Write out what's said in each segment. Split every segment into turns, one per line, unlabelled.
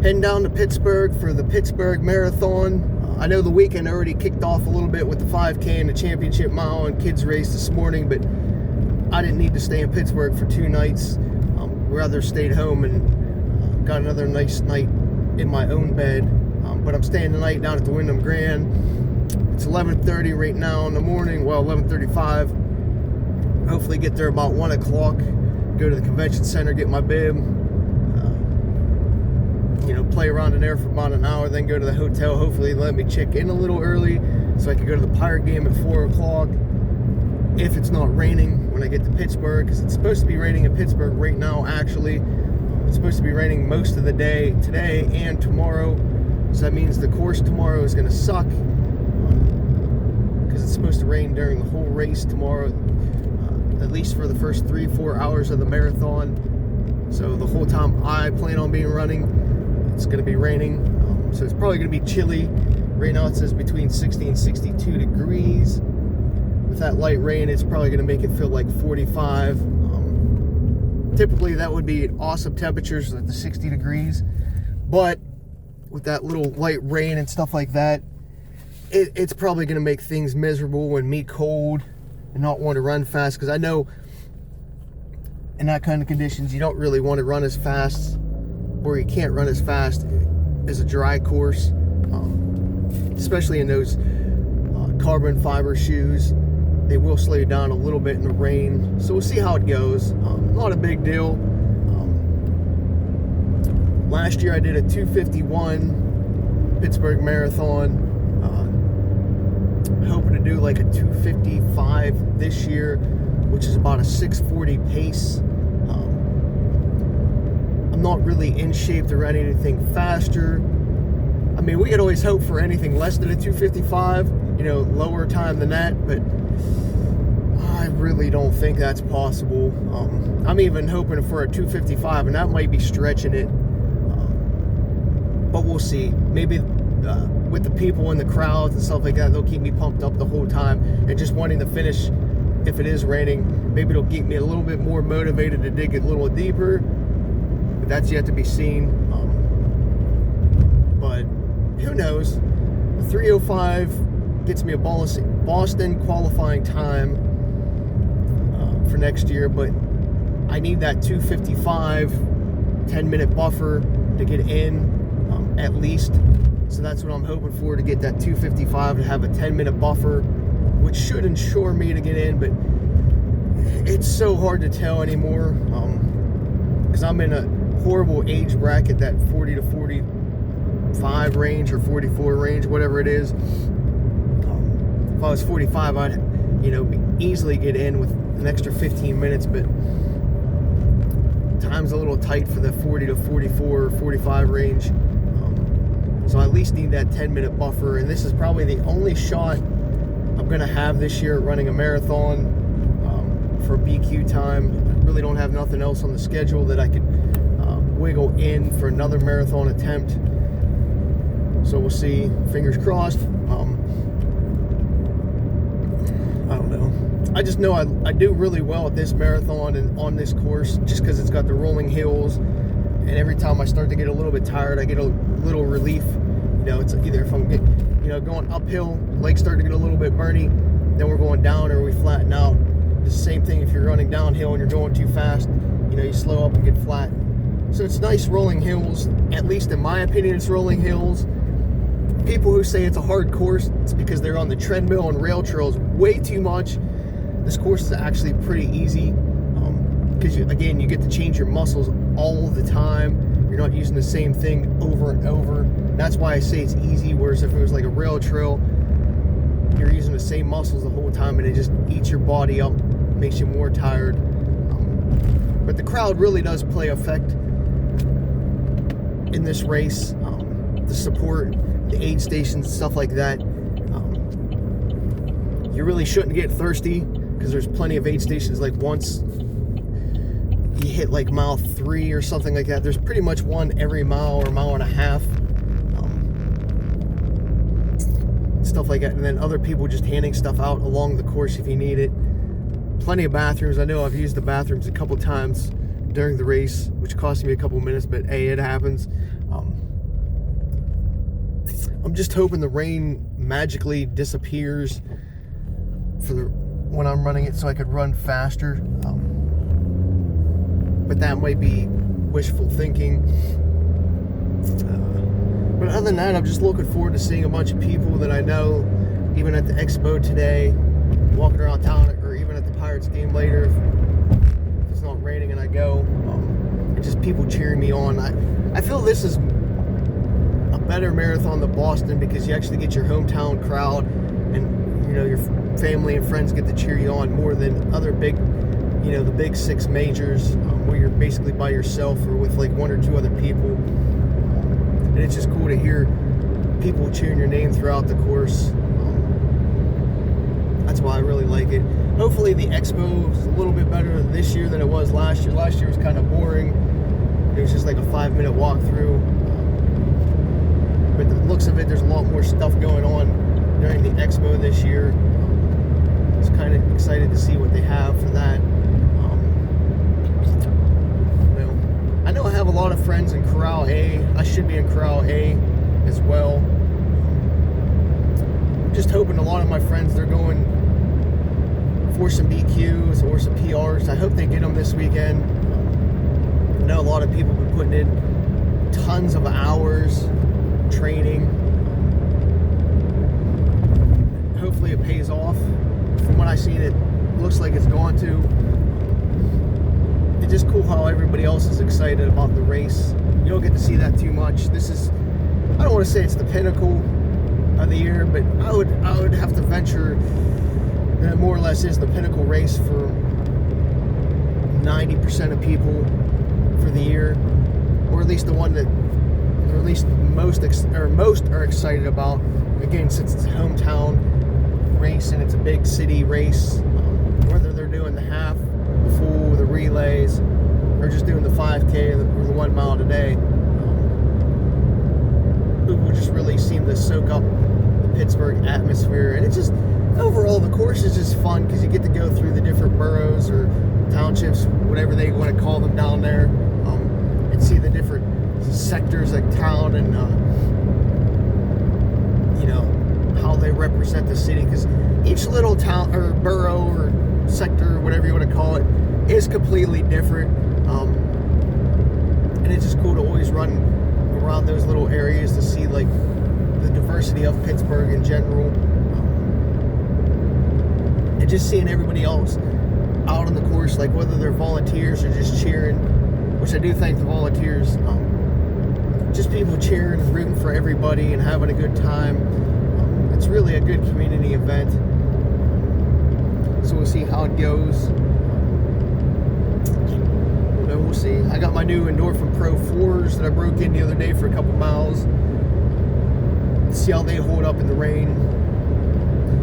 Heading down to Pittsburgh for the Pittsburgh Marathon. I know the weekend already kicked off a little bit with the 5K and the championship mile and kids race this morning, but I didn't need to stay in Pittsburgh for 2 nights. Rather stayed home and got another nice night in my own bed. But I'm staying tonight down at the Wyndham Grand. It's 11:30 right now in the morning. Well, 11:35. Hopefully get there about 1 o'clock. Go to the convention center, get my bib. Play around in there for about an hour, then go to the hotel. Hopefully let me check in a little early so I can go to the Pirate game at 4 o'clock. If it's not raining when I get to Pittsburgh, because it's supposed to be raining in Pittsburgh right now, actually. It's supposed to be raining most of the day today and tomorrow. So that means the course tomorrow is going to suck, because it's supposed to rain during the whole race tomorrow, at least for the first 3-4 hours of the marathon. So the whole time I plan on being running, it's going to be raining. So it's probably going to be chilly. Right now it says between 60 and 62 degrees. With that light rain, it's probably going to make it feel like 45. Typically that would be awesome temperatures at the 60 degrees. But with that little light rain and stuff like that, it's probably going to make things miserable and me cold and not want to run fast, because I know in that kind of conditions you don't really want to run as fast, or you can't run as fast as a dry course, especially in those carbon fiber shoes. They will slow you down a little bit in the rain, so we'll see how it goes. Not a big deal. Last year I did a 2:51 Pittsburgh Marathon. Hoping to do like a 2:55 this year, which is about a 6:40 pace. I'm not really in shape to run anything faster. I mean, we could always hope for anything less than a 2:55, lower time than that, but I really don't think that's possible. I'm even hoping for a 2:55, and that might be stretching it. But we'll see. Maybe with the people in the crowds and stuff like that, they'll keep me pumped up the whole time, and just wanting to finish if it is raining, maybe it'll keep me a little bit more motivated to dig a little deeper, but that's yet to be seen. But who knows? 3:05 gets me a Boston qualifying time for next year, but I need that 2:55 10-minute buffer to get in, at least. So that's what I'm hoping for, to get that 2:55, to have a 10-minute buffer, which should ensure me to get in. But it's so hard to tell anymore, because I'm in a horrible age bracket, that 40 to 45 range, or 44 range, whatever it is. If I was 45, I'd easily get in with an extra 15 minutes, but time's a little tight for the 40 to 44 or 45 range. So I at least need that 10-minute buffer, and this is probably the only shot I'm going to have this year at running a marathon for BQ time. I really don't have nothing else on the schedule that I could wiggle in for another marathon attempt. So we'll see. Fingers crossed. I don't know. I just know I do really well at this marathon and on this course, just because it's got the rolling hills. And every time I start to get a little bit tired, I get a little relief. It's either if I'm going uphill, legs start to get a little bit burny, then we're going down, or we flatten out. It's the same thing if you're running downhill and you're going too fast. You slow up and get flat. So it's nice rolling hills. At least in my opinion, it's rolling hills. People who say it's a hard course, it's because they're on the treadmill and rail trails way too much. This course is actually pretty easy, because you get to change your muscles all the time. You're not using the same thing over and over. That's why I say it's easy, whereas if it was like a rail trail, you're using the same muscles the whole time, and it just eats your body up, makes you more tired. But the crowd really does play effect in this race. The support, the aid stations, stuff like that. You really shouldn't get thirsty, because there's plenty of aid stations. Like once you hit like mile 3 or something like that, there's pretty much one every mile or mile and a half, stuff like that. And then other people just handing stuff out along the course if you need it. Plenty of bathrooms. I know I've used the bathrooms a couple times during the race, which cost me a couple minutes, but hey, it happens. I'm just hoping the rain magically disappears when I'm running it, so I could run faster. But that might be wishful thinking. But other than that, I'm just looking forward to seeing a bunch of people that I know, even at the expo today, walking around town, or even at the Pirates game later, if it's not raining and I go. And just people cheering me on. I feel this is a better marathon than Boston, because you actually get your hometown crowd, and your family and friends get to cheer you on more than other big, the big 6 majors, where you're basically by yourself or with like 1 or 2 other people. And it's just cool to hear people cheering your name throughout the course. That's why I really like it. Hopefully the expo is a little bit better this year than it was last year. Last year was kind of boring. It was just like a 5-minute walkthrough. But the looks of it, there's a lot more stuff going on during the expo this year. I was kind of excited to see what they have for that. I know I have a lot of friends in Corral A. I should be in Corral A as well. I'm just hoping a lot of my friends, they're going for some BQs or some PRs. I hope they get them this weekend. I know a lot of people have been putting in tons of hours training. Hopefully it pays off. From what I've seen, it looks like it's going to. It's just cool how everybody else is excited about the race. You don't get to see that too much. This is, I don't want to say it's the pinnacle of the year, but I would have to venture that it more or less is the pinnacle race for 90% of people for the year, or at least the one that, or at least most are excited about. Again, since it's a hometown race and it's a big city race, whether they're doing the half, the full, the relays, or just doing the 5K or the 1 mile today. People just really seem to soak up the Pittsburgh atmosphere, and it's just, overall the course is just fun because you get to go through the different boroughs or townships, whatever they want to call them down there, and see the different sectors of town, and how they represent the city, because each little town or borough or sector, whatever you want to call it, is completely different, and it's just cool to always run around those little areas to see like the diversity of Pittsburgh in general, and just seeing everybody else out on the course, like whether they're volunteers or just cheering, which I do thank the volunteers, just people cheering and rooting for everybody and having a good time. It's really a good community event. So we'll see how it goes. We'll see. I got my new Endorphin Pro 4s that I broke in the other day for a couple miles. See how they hold up in the rain.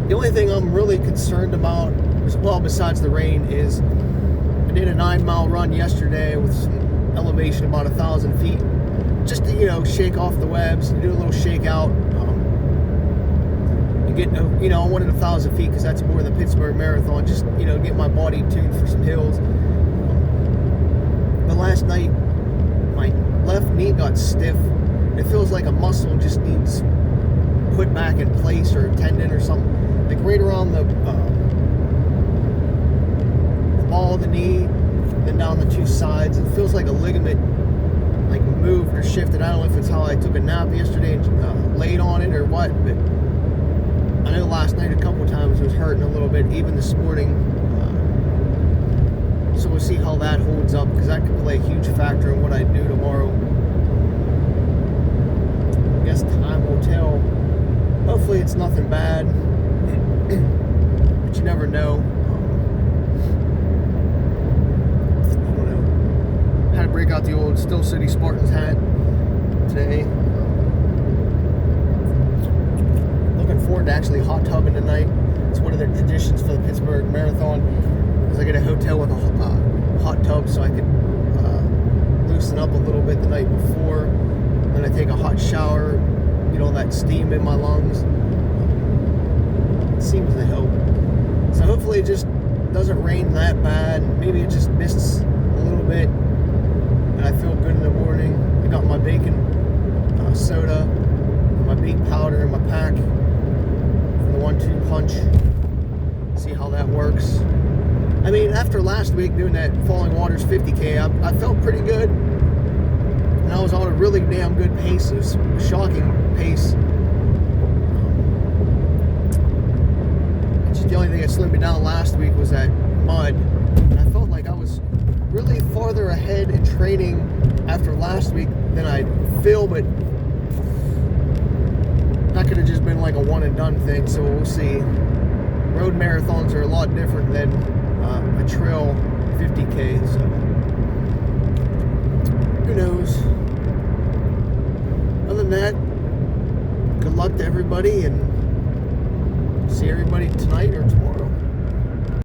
The only thing I'm really concerned about, well, besides the rain, is I did a 9-mile run yesterday with some elevation about 1,000 feet, just to shake off the webs, do a little shakeout. Get, I wanted 1,000 feet because that's more than the Pittsburgh Marathon. Just get my body tuned for some hills. But last night, my left knee got stiff. It feels like a muscle just needs put back in place, or a tendon or something. Like right around the ball of the knee, then down the 2 sides. It feels like a ligament like moved or shifted. I don't know if it's how I took a nap yesterday and laid on it or what, but I know last night a couple times it was hurting a little bit, even this morning. So we'll see how that holds up, because that could play a huge factor in what I do tomorrow. I guess time will tell. Hopefully it's nothing bad, but you never know. I don't know. Had to break out the old Still City Spartans hat today. Looking forward to actually hot tubbing tonight. It's one of their traditions for the Pittsburgh Marathon, is I get a hotel with a hot tub so I could loosen up a little bit the night before. Then I take a hot shower, get all that steam in my lungs. It seems to help. So hopefully it just doesn't rain that bad. Maybe it just mists a little bit, and I feel good in the morning. I got my bacon soda, my my beet powder in my pack for the 1-2 punch. See how that works. I mean, after last week doing that Falling Waters 50K, I felt pretty good. And I was on a really damn good pace. It was a shocking pace. Just the only thing that slowed me down last week was that mud. And I felt like I was really farther ahead in training after last week than I feel, but that could have just been like a one and done thing, so we'll see. Road marathons are a lot different than a trail 50K, so who knows. Other than that, good luck to everybody, and see everybody tonight or tomorrow.